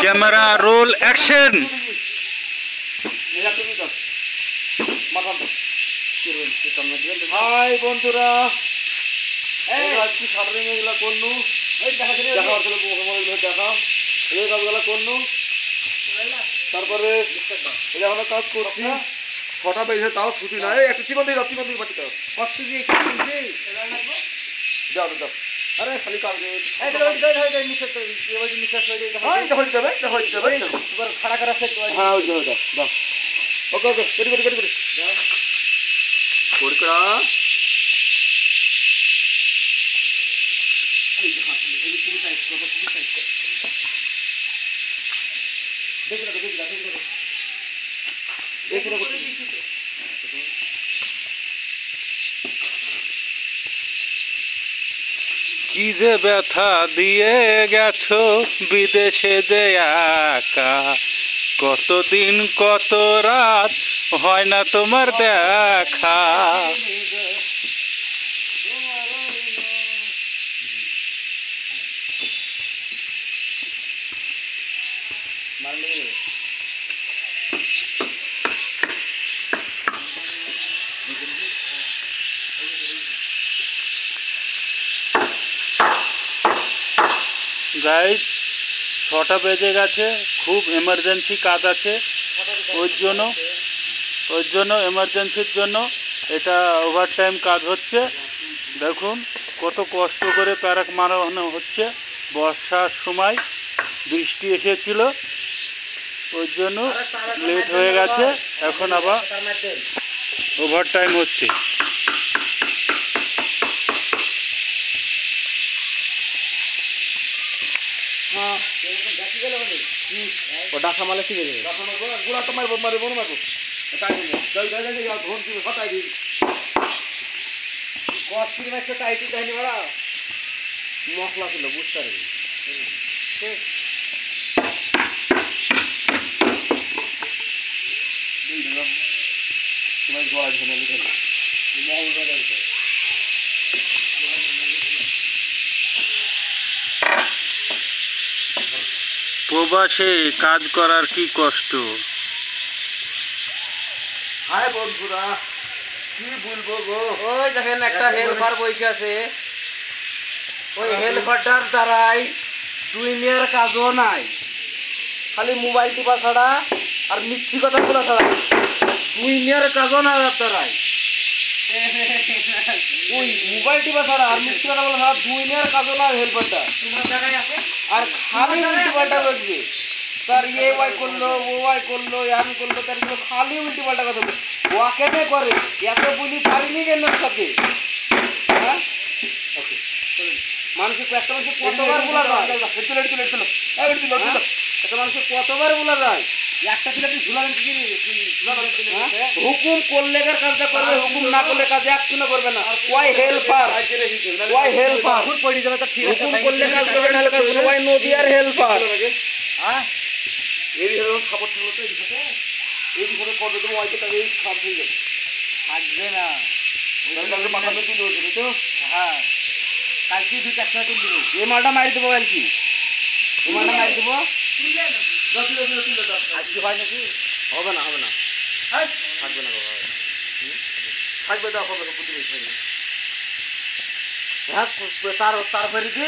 Camera roll action. High বন্ধুরা, এগুলা করনু দেখাও, এই কাজগুলা করনু। তারপরে এখনো কাজ করছি, 6টা বেজে তাও ছুটি নাই। একটা চিকন দিয়ে যাচ্ছি, বাটিতে দাও দাও। আরে খালি কাজ খাড়া করা শেখ। হ্যাঁ ওই দাও দাও। ওকে ওকে, করি করা। কি যে ব্যথা দিয়ে গেছো বিদেশে যে একা, কতদিন কত রাত হয় না তোমার দেখা। গাইজ 6টা বেজে গেছে, খুব এমার্জেন্সি কাজ আছে। ওই জন্য এমার্জেন্সির জন্য এটা ওভারটাইম কাজ হচ্ছে। দেখুন কত কষ্ট করে প্যারাক মারানো হচ্ছে। বর্ষার সময় বৃষ্টি এসেছিল, ওই জন্য লেট হয়ে গেছে। এখন আবার ওভারটাইম হচ্ছে। ডাকা মালে কি দেবে? গুড়া তো মারবো মারবো মারবো। মশলা ছিল বুঝতে পারবি। প্রবাসে কাজ করার কি কষ্ট। হাই বন্ধুরা, কি বলবো গো। ওই দেখেন একটা হেলপার বসে আছে, ওই হেলপারটার দ্বারাই দুনিয়ার কাজও নাই, খালি মোবাইল টিপা ছাড়া আর মিথ্যি কথা বলা ছাড়া দুনিয়ার কাজও নাই ওর দ্বারাই। ওই মোবাইল টিপা ছাড়া আর মিথ্যি কথা বলা ছাড়া দুনিয়ার কাজও নাই হেলপারটা। আর খালি উল্টি পাল্টা বলবে, তার এ ওয়াই করলো ও ওয়াই করলো এন করলো, তার খালি উল্টি পাল্টা কথা বলবে। ওয়াকে করে এত বলি পারিনি কেন সাথে? হ্যাঁ মানুষকে একটা মানুষকে কতবার বলা যায়, একটা মানুষকে কতবার বলা যায় একটা ছেলে হুকুম করলে কাজটা করবে, হুকুম না করলে কাজ একটু করবে না। ওয়াই হেল্পার হুকুম করলে কাজ করবে না, কাজ করবে। ওয়াই নদীয়ার হেল্পার। হ্যাঁ এই খাবার থাকলো তো এই বিষয়ে করবে তো ওয়াইকে তাহলে এই খাবার হয়ে যাবে, থাকবে না মাথাটা তুলে হয়েছে তো। হ্যাঁ কালকে 2টা একসাথে তুলবো। এই মালটা মারি দেবো আর কি, এই মালটা মারি দেবো। আজকে হয় নাকি? হবে না থাকবে না থাকবে দাও হবে হ্যাঁ তার তার বাড়িতে